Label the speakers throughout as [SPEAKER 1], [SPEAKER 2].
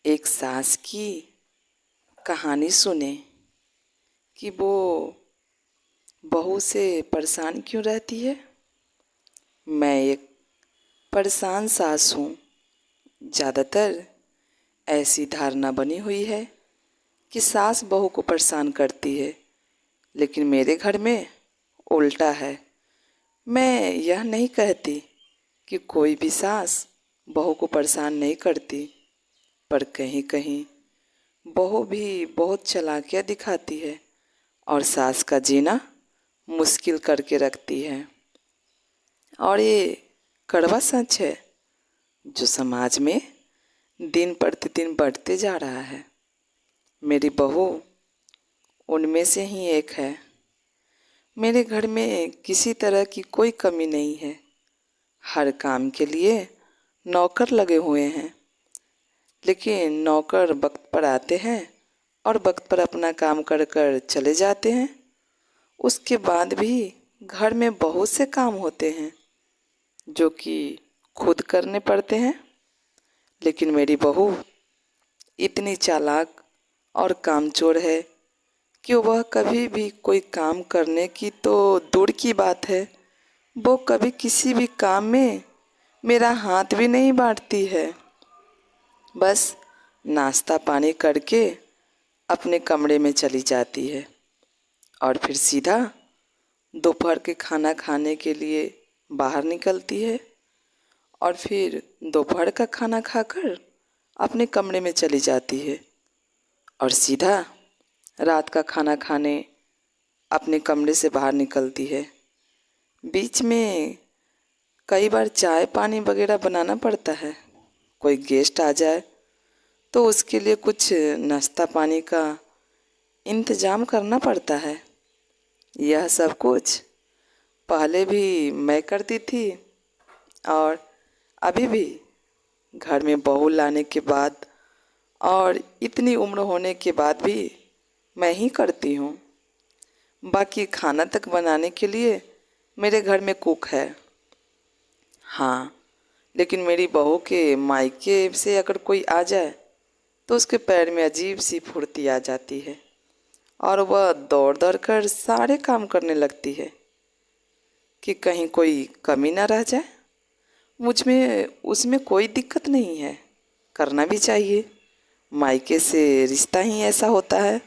[SPEAKER 1] एक सास की कहानी सुने कि वो बहू से परेशान क्यों रहती है। मैं एक परेशान सास हूँ। ज़्यादातर ऐसी धारणा बनी हुई है कि सास बहू को परेशान करती है, लेकिन मेरे घर में उल्टा है। मैं यह नहीं कहती कि कोई भी सास बहू को परेशान नहीं करती, पर कहीं कहीं बहू भी बहुत चालाकियाँ दिखाती है और सास का जीना मुश्किल करके रखती है। और ये कड़वा सच है जो समाज में दिन प्रतिदिन बढ़ते जा रहा है। मेरी बहू उनमें से ही एक है। मेरे घर में किसी तरह की कोई कमी नहीं है। हर काम के लिए नौकर लगे हुए हैं, लेकिन नौकर वक्त पर आते हैं और वक्त पर अपना काम कर कर चले जाते हैं। उसके बाद भी घर में बहुत से काम होते हैं जो कि खुद करने पड़ते हैं। लेकिन मेरी बहू इतनी चालाक और कामचोर है कि वह कभी भी कोई काम करने की तो दूर की बात है, वो कभी किसी भी काम में मेरा हाथ भी नहीं बांटती है। बस नाश्ता पानी करके अपने कमरे में चली जाती है और फिर सीधा दोपहर के खाना खाने के लिए बाहर निकलती है और फिर दोपहर का खाना खाकर अपने कमरे में चली जाती है और सीधा रात का खाना खाने अपने कमरे से बाहर निकलती है। बीच में कई बार चाय पानी वगैरह बनाना पड़ता है। कोई गेस्ट आ जाए तो उसके लिए कुछ नाश्ता पानी का इंतज़ाम करना पड़ता है। यह सब कुछ पहले भी मैं करती थी और अभी भी घर में बहू लाने के बाद और इतनी उम्र होने के बाद भी मैं ही करती हूँ। बाकी खाना तक बनाने के लिए मेरे घर में कुक है। हाँ, लेकिन मेरी बहू के मायके से अगर कोई आ जाए तो उसके पैर में अजीब सी फुर्ती आ जाती है और वह दौड़ दौड़ कर सारे काम करने लगती है कि कहीं कोई कमी ना रह जाए। मुझ में उसमें कोई दिक्कत नहीं है, करना भी चाहिए, मायके से रिश्ता ही ऐसा होता है।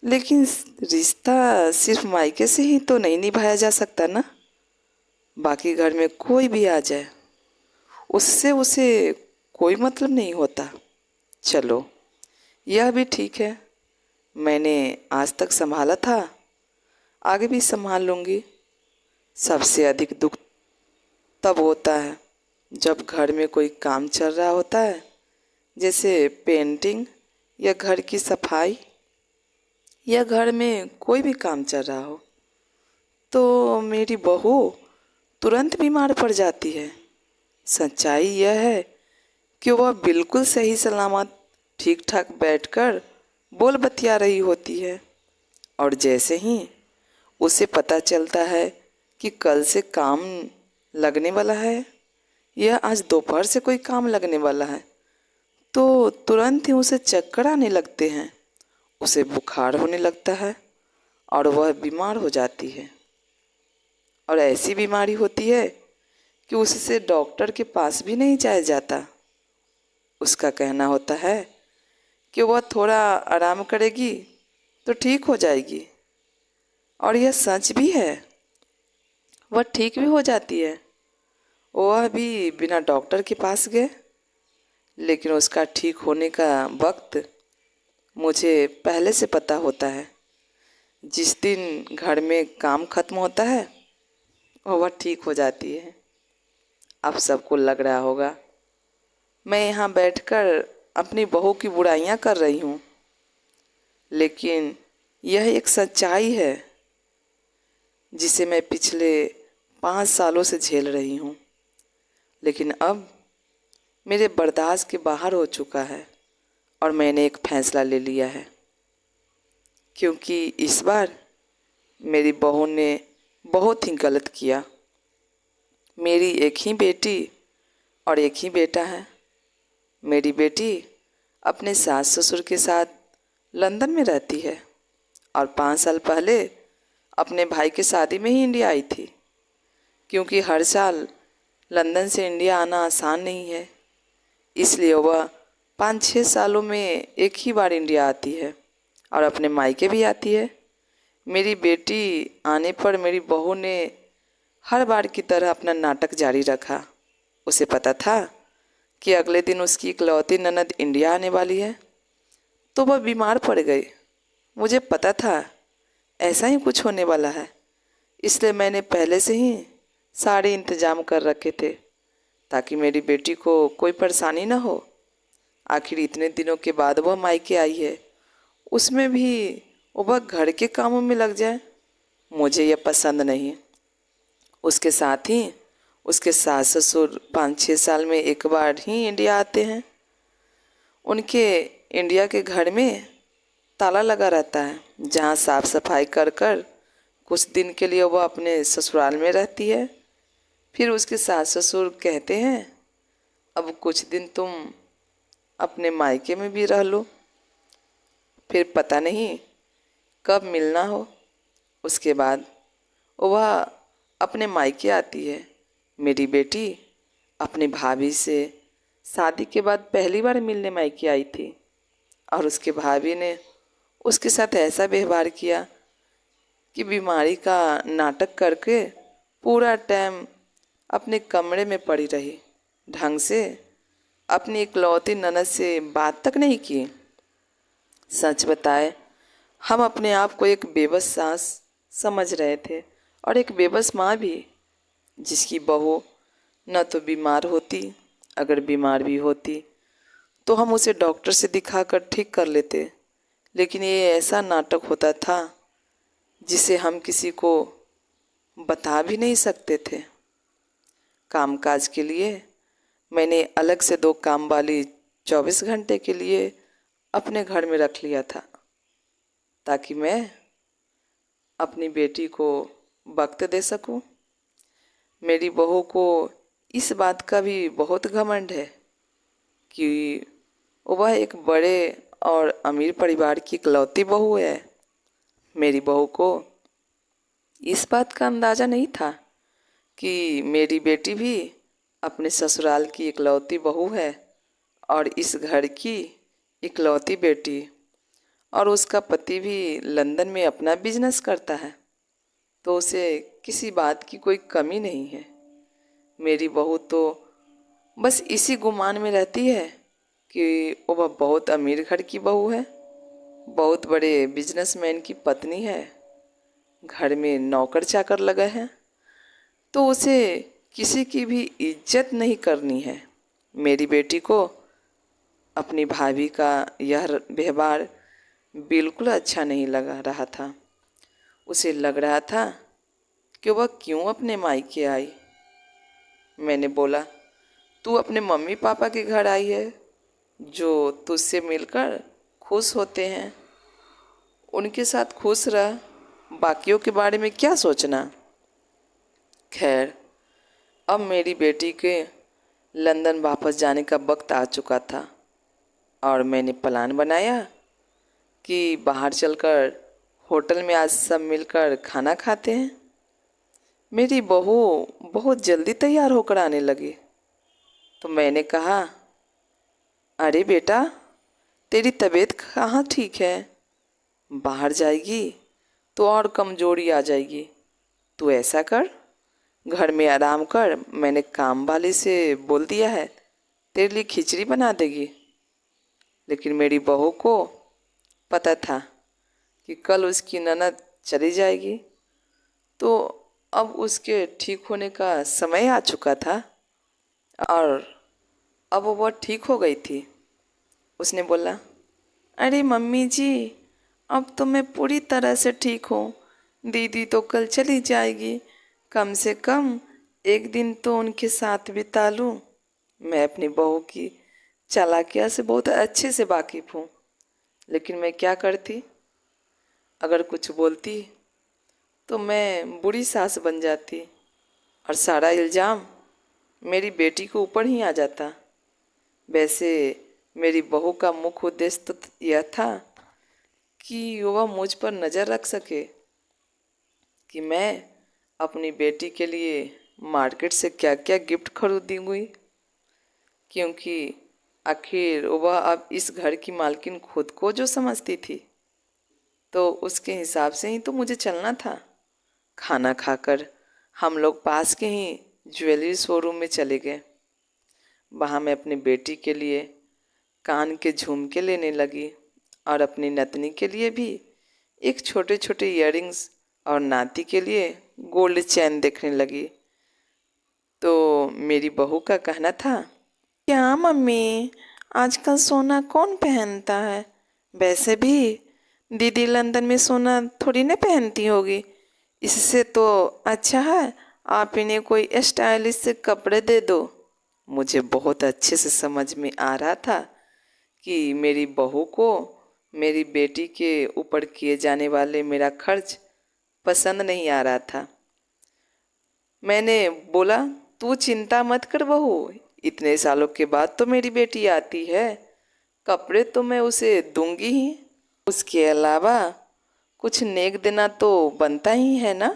[SPEAKER 1] लेकिन रिश्ता सिर्फ मायके से ही तो नहीं निभाया जा सकता ना। बाकी घर में कोई भी आ जाए उससे उसे कोई मतलब नहीं होता। चलो, यह भी ठीक है। मैंने आज तक संभाला था, आगे भी संभाल लूँगी। सबसे अधिक दुख तब होता है जब घर में कोई काम चल रहा होता है, जैसे पेंटिंग या घर की सफाई या घर में कोई भी काम चल रहा हो, तो मेरी बहू तुरंत बीमार पड़ जाती है। सच्चाई यह है कि वह बिल्कुल सही सलामत ठीक ठाक बैठकर बोल बतिया रही होती है और जैसे ही उसे पता चलता है कि कल से काम लगने वाला है या आज दोपहर से कोई काम लगने वाला है, तो तुरंत ही उसे चक्कर आने लगते हैं, उसे बुखार होने लगता है और वह बीमार हो जाती है। और ऐसी बीमारी होती है कि उससे डॉक्टर के पास भी नहीं जाया जाता। उसका कहना होता है कि वह थोड़ा आराम करेगी तो ठीक हो जाएगी, और यह सच भी है, वह ठीक भी हो जाती है। वह भी बिना डॉक्टर के पास गए, लेकिन उसका ठीक होने का वक्त मुझे पहले से पता होता है। जिस दिन घर में काम खत्म होता है वह ठीक हो जाती है। अब सबको लग रहा होगा मैं यहाँ बैठकर अपनी बहू की बुराइयाँ कर रही हूँ, लेकिन यह एक सच्चाई है जिसे मैं पिछले 5 सालों से झेल रही हूँ। लेकिन अब मेरे बर्दाश्त के बाहर हो चुका है और मैंने एक फैसला ले लिया है, क्योंकि इस बार मेरी बहू ने बहुत ही गलत किया। मेरी एक ही बेटी और एक ही बेटा है। मेरी बेटी अपने सास ससुर के साथ लंदन में रहती है और 5 साल पहले अपने भाई की शादी में ही इंडिया आई थी, क्योंकि हर साल लंदन से इंडिया आना आसान नहीं है। इसलिए वह 5-6 सालों में एक ही बार इंडिया आती है और अपने मायके भी आती है। मेरी बेटी आने पर मेरी बहू ने हर बार की तरह अपना नाटक जारी रखा। उसे पता था कि अगले दिन उसकी इकलौती ननद इंडिया आने वाली है, तो वह बीमार पड़ गई। मुझे पता था ऐसा ही कुछ होने वाला है, इसलिए मैंने पहले से ही सारे इंतजाम कर रखे थे ताकि मेरी बेटी को कोई परेशानी न हो। आखिर इतने दिनों के बाद वह मायके आई है, उसमें भी वह घर के कामों में लग जाए, मुझे यह पसंद नहीं। उसके साथ ही उसके सास ससुर 5-6 साल में एक बार ही इंडिया आते हैं। उनके इंडिया के घर में ताला लगा रहता है, जहाँ साफ सफाई कर कर कुछ दिन के लिए वह अपने ससुराल में रहती है। फिर उसके सास ससुर कहते हैं अब कुछ दिन तुम अपने मायके में भी रह लो, फिर पता नहीं कब मिलना हो। उसके बाद वह अपने मायके आती है। मेरी बेटी अपनी भाभी से शादी के बाद पहली बार मिलने मायके आई थी और उसके भाभी ने उसके साथ ऐसा व्यवहार किया कि बीमारी का नाटक करके पूरा टाइम अपने कमरे में पड़ी रही। ढंग से अपनी इकलौती ननद से बात तक नहीं की। सच बताए, हम अपने आप को एक बेबस सास समझ रहे थे और एक बेबस माँ भी, जिसकी बहू न तो बीमार होती, अगर बीमार भी होती तो हम उसे डॉक्टर से दिखाकर ठीक कर लेते। लेकिन ये ऐसा नाटक होता था जिसे हम किसी को बता भी नहीं सकते थे। कामकाज के लिए मैंने अलग से 2 काम वाली 24 घंटे के लिए अपने घर में रख लिया था, ताकि मैं अपनी बेटी को वक्त दे सकूं। मेरी बहू को इस बात का भी बहुत घमंड है कि वह एक बड़े और अमीर परिवार की इकलौती बहू है। मेरी बहू को इस बात का अंदाज़ा नहीं था कि मेरी बेटी भी अपने ससुराल की इकलौती बहू है और इस घर की इकलौती बेटी, और उसका पति भी लंदन में अपना बिजनेस करता है, तो उसे किसी बात की कोई कमी नहीं है। मेरी बहू तो बस इसी गुमान में रहती है कि वह बहुत अमीर घर की बहू है, बहुत बड़े बिजनेसमैन की पत्नी है, घर में नौकर चाकर लगा है, तो उसे किसी की भी इज्जत नहीं करनी है। मेरी बेटी को अपनी भाभी का यह व्यवहार बिल्कुल अच्छा नहीं लगा रहा था। उसे लग रहा था कि वह क्यों अपने मायके आई। मैंने बोला, तू अपने मम्मी पापा के घर आई है जो तुझसे मिलकर खुश होते हैं, उनके साथ खुश रह, बाकियों के बारे में क्या सोचना। खैर, अब मेरी बेटी के लंदन वापस जाने का वक्त आ चुका था और मैंने प्लान बनाया कि बाहर चलकर होटल में आज सब मिलकर खाना खाते हैं। मेरी बहू बहुत जल्दी तैयार होकर आने लगी, तो मैंने कहा, अरे बेटा, तेरी तबीयत कहाँ ठीक है? बाहर जाएगी तो और कमजोरी आ जाएगी। तू ऐसा कर, घर में आराम कर, मैंने काम वाली से बोल दिया है, तेरे लिए खिचड़ी बना देगी। लेकिन मेरी बहू को पता था कि कल उसकी ननद चली जाएगी, तो अब उसके ठीक होने का समय आ चुका था और अब वह ठीक हो गई थी। उसने बोला, अरे मम्मी जी, अब तो मैं पूरी तरह से ठीक हूँ। दीदी तो कल चली जाएगी, कम से कम एक दिन तो उनके साथ बिता लूँ। मैं अपनी बहू की चालाकियाँ से बहुत अच्छे से वाकिफ़ हूँ, लेकिन मैं क्या करती, अगर कुछ बोलती तो मैं बुरी सास बन जाती और सारा इल्ज़ाम मेरी बेटी के ऊपर ही आ जाता। वैसे मेरी बहू का मुख्य उद्देश्य तो यह था कि वह मुझ पर नज़र रख सके कि मैं अपनी बेटी के लिए मार्केट से क्या क्या गिफ्ट खरीदूंगी, क्योंकि आखिर वह अब इस घर की मालकिन खुद को जो समझती थी, तो उसके हिसाब से ही तो मुझे चलना था। खाना खाकर हम लोग पास के ही ज्वेलरी शोरूम में चले गए। वहाँ मैं अपनी बेटी के लिए कान के झुमके लेने लगी और अपनी नतनी के लिए भी एक छोटे छोटे इयररिंग्स और नाती के लिए गोल्ड चैन देखने लगी। तो मेरी बहू का कहना था, क्या मम्मी, आजकल सोना कौन पहनता है? वैसे भी दीदी लंदन में सोना थोड़ी ना पहनती होगी। इससे तो अच्छा है आप इन्हें कोई स्टाइलिश से कपड़े दे दो। मुझे बहुत अच्छे से समझ में आ रहा था कि मेरी बहू को मेरी बेटी के ऊपर किए जाने वाले मेरा खर्च पसंद नहीं आ रहा था। मैंने बोला, तू चिंता मत कर बहू, इतने सालों के बाद तो मेरी बेटी आती है, कपड़े तो मैं उसे दूंगी ही। उसके अलावा कुछ नेक देना तो बनता ही है ना।